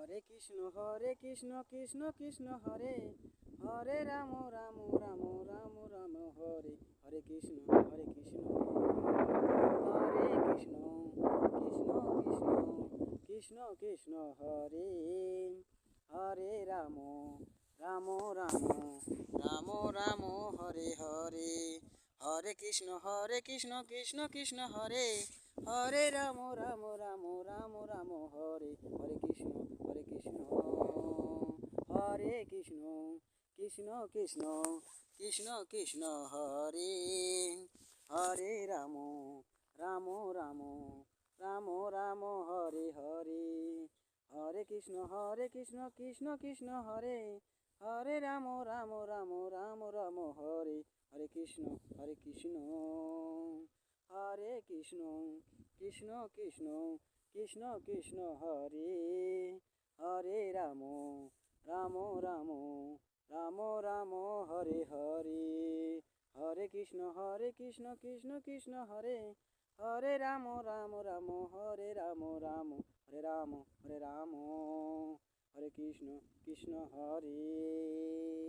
Hare Krishna Krishna Krishna Hare Hare Ram Ram Ram Ram Ram Hare Hare Krishna Hare Krishna Krishna Krishna Krishna Krishna Hare Hare Ram Ram Ram Ram Ram Hare Hare Hare Krishna Krishna Krishna Hare Hare Ram Ram Ram Ram Ram Hare Hare Krishna Hare Krishna Krishna Krishna Krishna Krishna Hare Hare Ram Ram Ram Ram Ram Hare Hare Hare Krishna Krishna Krishna Hare Hare Ram Ram Ram Ram Ram Hare Hare Krishna Hare Krishna Krishna Krishna Krishna Krishna Hare Hare Ram Ram Ram Ram Ram Hare Hare Hare Krishna Krishna Krishna Hare Hare Ram Ram Ram Hare Ram Ram Hare Ram Hare Ram Hare Krishna Krishna Hare.